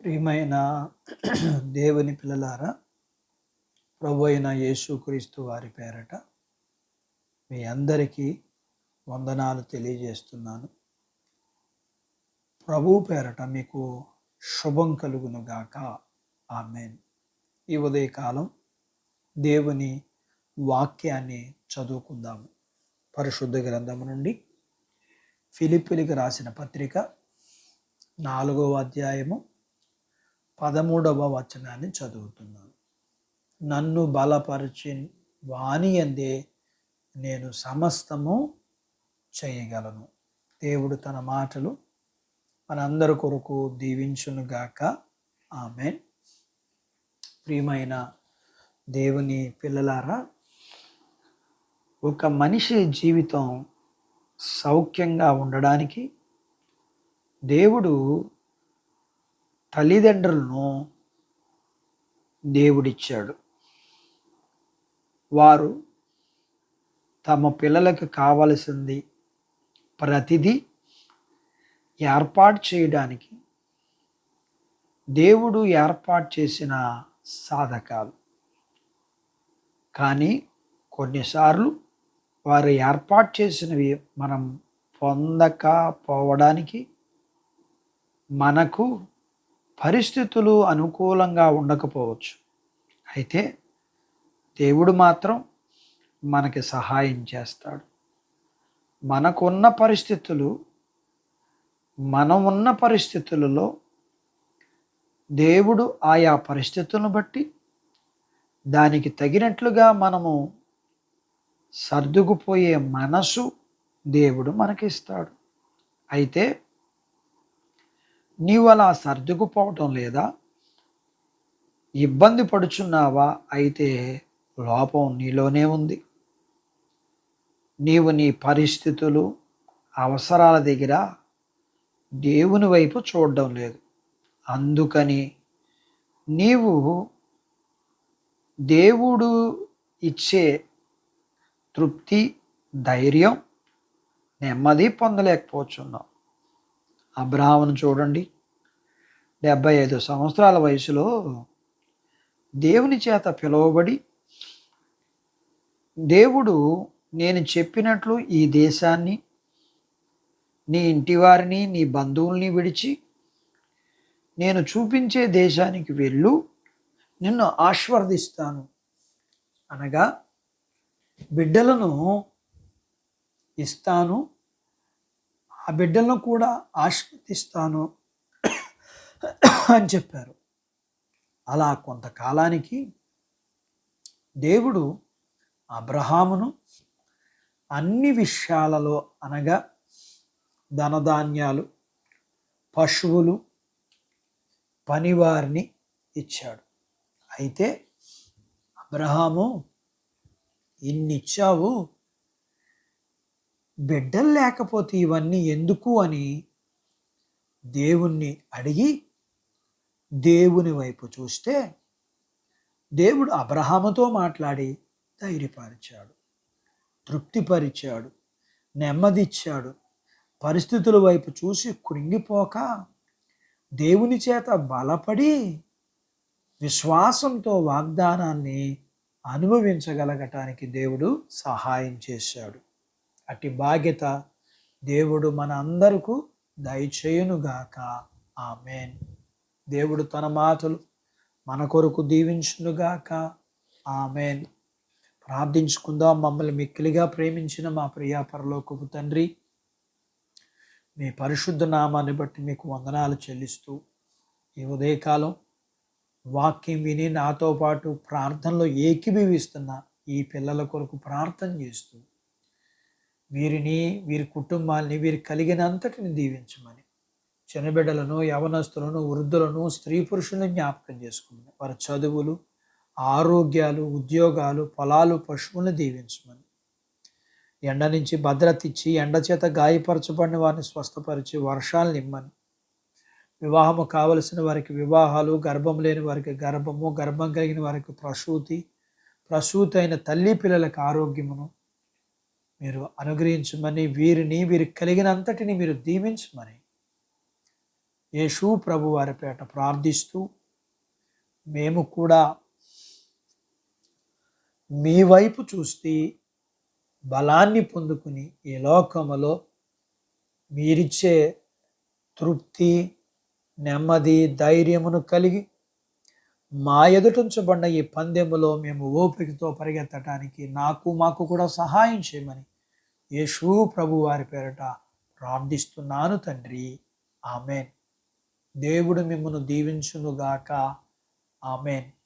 ప్రియమైన దేవుని పిల్లలారా, ప్రభు అయిన యేసుక్రీస్తు వారి పేరట మీ అందరికీ వందనాలు తెలియజేస్తున్నాను. ప్రభు పేరట మీకు శుభం కలుగును గాక. ఆమేన్. ఈ ఉదయకాలం దేవుని వాక్యాన్ని చదువుకుందాము. పరిశుద్ధ గ్రంథము నుండి ఫిలిప్పీయులకు రాసిన పత్రిక 4వ అధ్యాయము 13వ వచనాన్ని చదువుతున్నాను. నన్ను బలపరిచి వాని యందే నేను సమస్తము చేయగలను. దేవుడు తన మాటలు మనందరి కొరకు దీవించునుగాక. ఆమేన్. ప్రియమైన దేవుని పిల్లలారా, ఒక మనిషి జీవితం సౌఖ్యంగా ఉండడానికి దేవుడు తల్లిదండ్రులను దేవుడిచ్చాడు. వారు తమ పిల్లలకు కావలసింది ప్రతిదీ ఏర్పాటు చేయడానికి దేవుడు ఏర్పాటు చేసిన సాధకాలు. కానీ కొన్నిసార్లు వారు ఏర్పాటు చేసినవి మనం పొందకపోవడానికి మనకు పరిస్థితులు అనుకూలంగా ఉండకపోవచ్చు. అయితే దేవుడు మాత్రం మనకి సహాయం చేస్తాడు. మనకున్న పరిస్థితులు, మనం ఉన్న పరిస్థితులలో దేవుడు ఆయా పరిస్థితులను బట్టి దానికి తగినట్లుగా మనము సర్దుకుపోయే మనసు దేవుడు మనకిస్తాడు. అయితే నీవు అలా సర్దుకుపోవటం లేదా, ఇబ్బంది పడుచున్నావా? అయితే లోపం నీలోనే ఉంది. నీవు నీ పరిస్థితులు, అవసరాల దగ్గర దేవుని వైపు చూడడం లేదు. అందుకని నీవు దేవుడు ఇచ్చే తృప్తి, ధైర్యం, నెమ్మది పొందలేకపోతున్నావు. అబ్రహామును చూడండి. 75 సంవత్సరాల వయసులో దేవుని చేత పిలువబడి, దేవుడు నేను చెప్పినట్లు ఈ దేశాన్ని, నీ ఇంటి వారిని, నీ బంధువుల్ని విడిచి నేను చూపించే దేశానికి వెళ్ళు, నిన్ను ఆశీర్వదిస్తాను అనగా, బిడ్డలను ఇస్తాను, ఆ బిడ్డలను కూడా ఆశీర్వదిస్తాను అని చెప్పారు. అలా కొంతకాలానికి దేవుడు అబ్రహామును అన్ని విషయాలలో, అనగా ధనధాన్యాలు, పశువులు, పనివారిని ఇచ్చాడు. అయితే అబ్రహాము, ఇన్నిచ్చావు, బిడ్డలు లేకపోతే ఇవన్నీ ఎందుకు అని దేవుణ్ణి అడిగి దేవుని వైపు చూస్తే దేవుడు అబ్రహాముతో మాట్లాడి ధైర్యపరిచాడు, తృప్తిపరిచాడు, నెమ్మదిచ్చాడు. పరిస్థితుల వైపు చూసి కృంగిపోక దేవుని చేత బలపడి విశ్వాసంతో వాగ్దానాన్ని అనుభవించగలగటానికి దేవుడు సహాయం చేశాడు. అట్టి బాధ్యత దేవుడు మన అందరకు దయచేయునుగాక. ఆమేన్. దేవుడు తన మాటలు మన కొరకు దీవించునుగాక. ఆమేన్. ప్రార్థించుకుందాం. మమ్మల్ని మిక్కిలిగా ప్రేమించిన మా ప్రియ పరలోకపు తండ్రి, మీ పరిశుద్ధ నామాన్ని బట్టి మీకు వందనాలు చెల్లిస్తూ, ఈ ఉదయకాలం వాక్యం విని నాతో పాటు ప్రార్థనలో ఏకీభవిస్తున్న ఈ పిల్లల కొరకు ప్రార్థన చేస్తూ, వీరిని, వీరి కుటుంబాలని, వీరి కలిగినంతటిని దీవించమని, చిన్నబిడ్డలను, యవనస్తులను, వృద్ధులను, స్త్రీ పురుషులను జ్ఞాపకం చేసుకుని వారి చదువులు, ఆరోగ్యాలు, ఉద్యోగాలు, పొలాలు, పశువులను దీవించమని, ఎండ నుంచి భద్రత ఇచ్చి, ఎండ చేత గాయపరచబడిన వారిని స్వస్థపరిచి వర్షాలు నిమ్మని, వివాహము కావలసిన వారికి వివాహాలు, గర్భం లేని వారికి గర్భము, గర్భం కలిగిన వారికి ప్రసూతి, ప్రసూతి అయిన తల్లి పిల్లలకు ఆరోగ్యమును మీరు అనుగ్రహించమని, వీరిని, వీరికి కలిగినంతటిని మీరు దీవించమని యేసు ప్రభు వారి పేట ప్రార్థిస్తూ మేము కూడా మీ వైపు చూస్తే బలాన్ని పొందుకుని ఈ లోకములో మీరిచ్చే తృప్తి, నెమ్మది, ధైర్యమును కలిగి మా ఎదుటించబడిన ఈ పందెములో మేము ఓపికతో పరిగెత్తడానికి మాకు కూడా సహాయం చేయమని యేసు ప్రభు వారి పేరట ప్రార్థిస్తున్నాను తండ్రి. ఆమెన్. దేవుడు మిమ్మల్ని దీవించునుగాక. ఆమెన్.